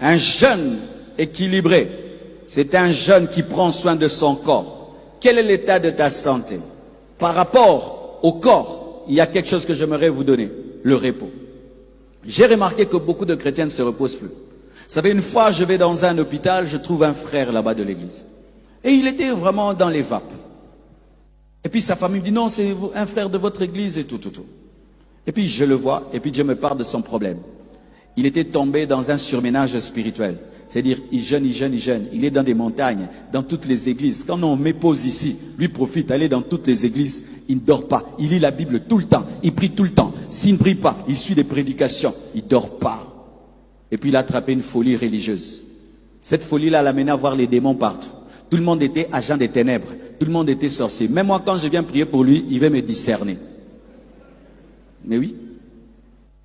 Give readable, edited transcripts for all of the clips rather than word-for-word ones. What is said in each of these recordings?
Un jeûne équilibré, c'est un jeûne qui prend soin de son corps. Quel est l'état de ta santé? Par rapport au corps, il y a quelque chose que j'aimerais vous donner, le repos. J'ai remarqué que beaucoup de chrétiens ne se reposent plus. Vous savez, une fois, je vais dans un hôpital, je trouve un frère là-bas de l'église. Et il était vraiment dans les vapes. Et puis sa famille me dit, non, c'est un frère de votre église et tout. Et puis je le vois, et puis Dieu me parle de son problème. Il était tombé dans un surménage spirituel. C'est-à-dire, il jeûne. Il est dans des montagnes, dans toutes les églises. Quand on me pose ici, lui profite, aller dans toutes les églises, il ne dort pas. Il lit la Bible tout le temps, il prie tout le temps. S'il ne prie pas, il suit des prédications, il ne dort pas. Et puis il a attrapé une folie religieuse. Cette folie-là l'a mené à voir les démons partout. Tout le monde était agent des ténèbres. Tout le monde était sorcier. Même moi, quand je viens prier pour lui, il veut me discerner. Mais oui.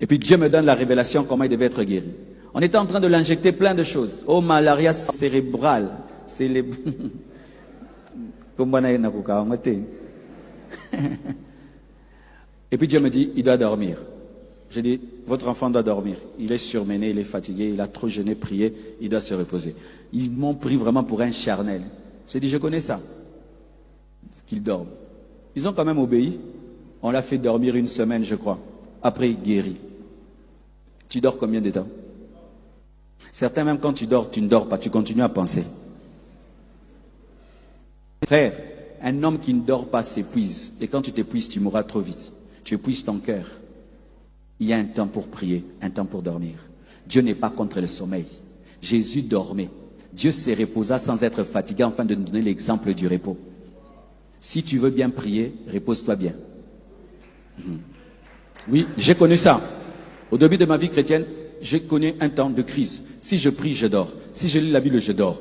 Et puis Dieu me donne la révélation comment il devait être guéri. On était en train de l'injecter plein de choses. Oh, malaria cérébrale. C'est les... Et puis Dieu me dit, il doit dormir. Je dis, votre enfant doit dormir. Il est surmené, il est fatigué, il a trop jeûné, prié, il doit se reposer. Ils m'ont pris vraiment pour un charnel. J'ai dit, je connais ça. Qu'il dorme. Ils ont quand même obéi. On l'a fait dormir une semaine, je crois. Après, il guérit. Tu dors combien de temps? Certains, même quand tu dors, tu ne dors pas, tu continues à penser. Frère, un homme qui ne dort pas s'épuise. Et quand tu t'épuises, tu mourras trop vite. Tu épuises ton cœur. Il y a un temps pour prier, un temps pour dormir. Dieu n'est pas contre le sommeil. Jésus dormait. Dieu s'est reposa sans être fatigué afin de nous donner l'exemple du repos. Si tu veux bien prier, repose-toi bien. Oui, j'ai connu ça. Au début de ma vie chrétienne, j'ai connu un temps de crise. Si je prie, je dors. Si je lis la Bible, je dors.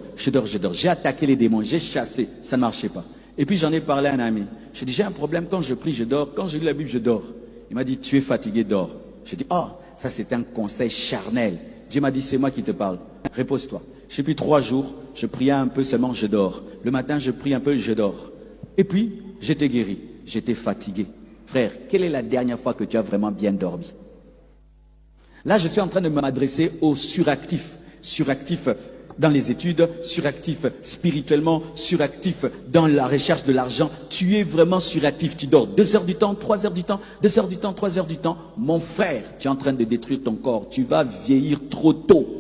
J'ai attaqué les démons, j'ai chassé, ça ne marchait pas. Et puis j'en ai parlé à un ami. J'ai dit, j'ai un problème, quand je prie, je dors. Quand je lis la Bible, je dors. Il m'a dit, tu es fatigué, dors. J'ai dit, oh, ça c'est un conseil charnel. Dieu m'a dit, c'est moi qui te parle. Repose-toi. J'ai pris 3 jours, je priais un peu seulement, je dors. Le matin, je prie un peu, je dors. Et puis, j'étais guéri. J'étais fatigué. Frère, quelle est la dernière fois que tu as vraiment bien dormi? Là, je suis en train de m'adresser aux suractifs. Suractifs dans les études, suractifs spirituellement, suractifs dans la recherche de l'argent. Tu es vraiment suractif. Tu dors 2 heures du temps, 3 heures du temps, 2 heures du temps, 3 heures du temps. Mon frère, tu es en train de détruire ton corps. Tu vas vieillir trop tôt.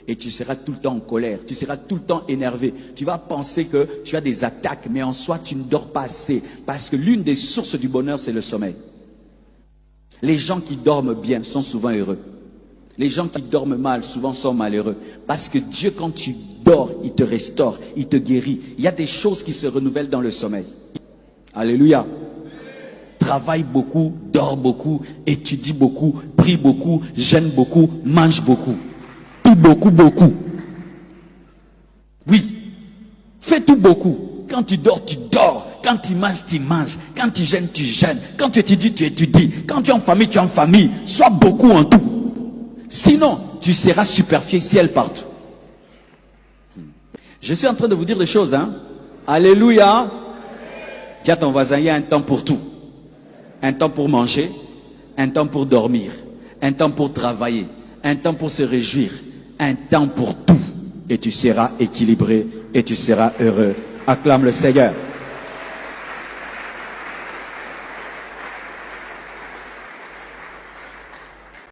Et tu seras tout le temps en colère. Tu seras tout le temps énervé. Tu vas penser que tu as des attaques, mais en soi, tu ne dors pas assez. Parce que l'une des sources du bonheur, c'est le sommeil. Les gens qui dorment bien sont souvent heureux. Les gens qui dorment mal, souvent sont malheureux. Parce que Dieu, quand tu dors, il te restaure, il te guérit. Il y a des choses qui se renouvellent dans le sommeil. Alléluia. Travaille beaucoup, dors beaucoup, étudie beaucoup, prie beaucoup, jeûne beaucoup, mange beaucoup. Tout beaucoup, beaucoup. Oui. Fais tout beaucoup. Quand tu dors, tu dors. Quand tu manges, tu manges. Quand tu jeûnes, tu jeûnes. Quand tu étudies, tu étudies. Quand tu es en famille, tu es en famille. Sois beaucoup en tout. Sinon, tu seras superficiel partout. Je suis en train de vous dire des choses, hein. Alléluia. Dis à ton voisin, il y a un temps pour tout. Un temps pour manger, un temps pour dormir, un temps pour travailler, un temps pour se réjouir, un temps pour tout. Et tu seras équilibré et tu seras heureux. Acclame le Seigneur.